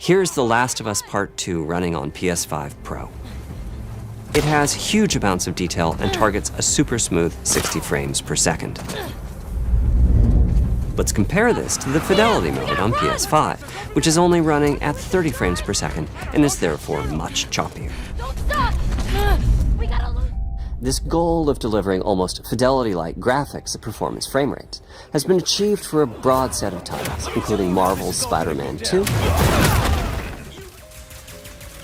Here's The Last of Us Part 2 running on PS5 Pro. It has huge amounts of detail and targets a super smooth 60 frames per second. Let's compare this to the fidelity mode on PS5, which is only running at 30 frames per second and is therefore much choppier. Don't stop! We gotta lose. This goal of delivering almost fidelity-like graphics at performance frame rates has been achieved for a broad set of titles, including Marvel's Spider-Man 2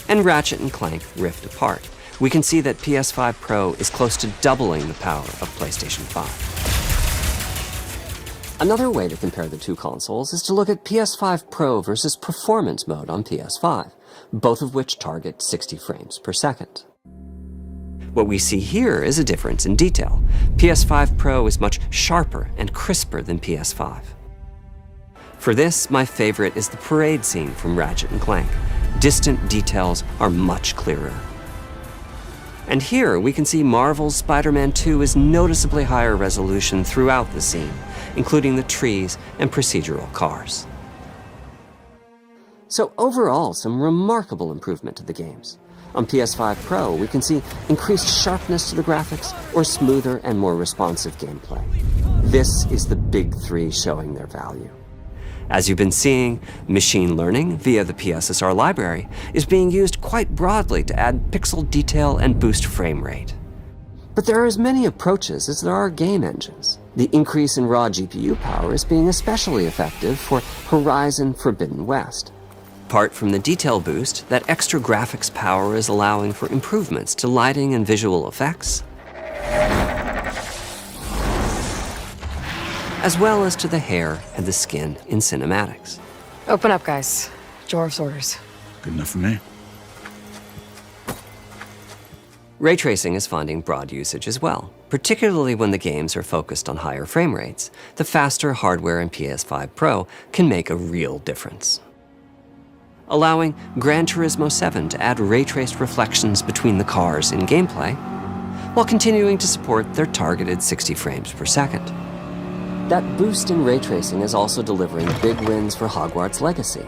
and Ratchet & Clank Rift Apart. We can see that PS5 Pro is close to doubling the power of PlayStation 5. Another way to compare the two consoles is to look at PS5 Pro versus Performance mode on PS5, both of which target 60 frames per second. What we see here is a difference in detail. PS5 Pro is much sharper and crisper than PS5. For this, my favorite is the parade scene from Ratchet & Clank. Distant details are much clearer. And here we can see Marvel's Spider-Man 2 is noticeably higher resolution throughout the scene, including the trees and procedural cars. So overall, some remarkable improvement to the games. On PS5 Pro, we can see increased sharpness to the graphics or smoother and more responsive gameplay. This is the big three showing their value. As you've been seeing, machine learning via the PSSR library is being used quite broadly to add pixel detail and boost frame rate. But there are as many approaches as there are game engines. The increase in raw GPU power is being especially effective for Horizon Forbidden West. Apart from the detail boost, that extra graphics power is allowing for improvements to lighting and visual effects, as well as to the hair and the skin in cinematics. Open up, guys. Jorv's orders. Good enough for me. Ray tracing is finding broad usage as well, particularly when the games are focused on higher frame rates. The faster hardware in PS5 Pro can make a real difference, allowing Gran Turismo 7 to add ray-traced reflections between the cars in gameplay, while continuing to support their targeted 60 frames per second. That boost in ray tracing is also delivering big wins for Hogwarts Legacy,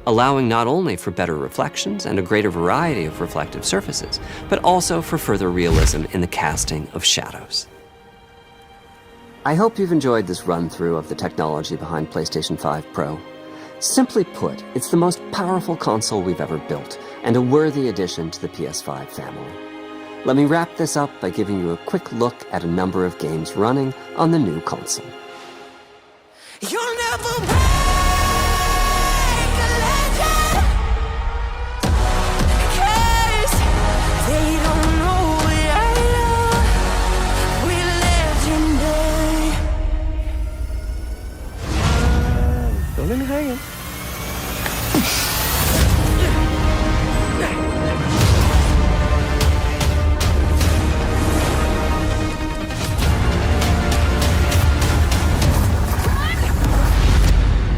allowing not only for better reflections and a greater variety of reflective surfaces, but also for further realism in the casting of shadows. I hope you've enjoyed this run-through of the technology behind PlayStation 5 Pro. Simply put, it's the most powerful console we've ever built, and a worthy addition to the PS5 family. Let me wrap this up by giving you a quick look at a number of games running on the new console. You'll never break a legend, 'cause they don't know we are legendary. Don't let me hang.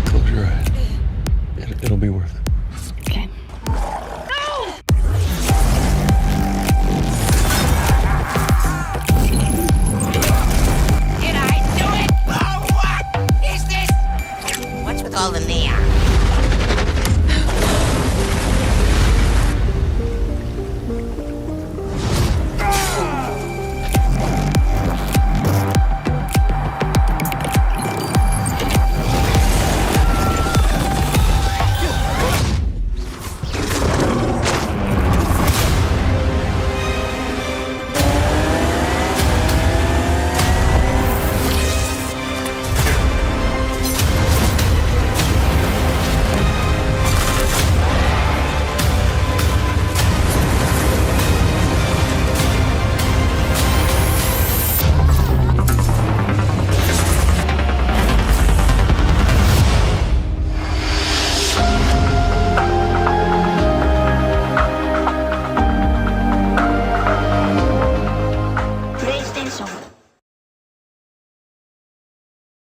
Close your eyes. It'll be worth it.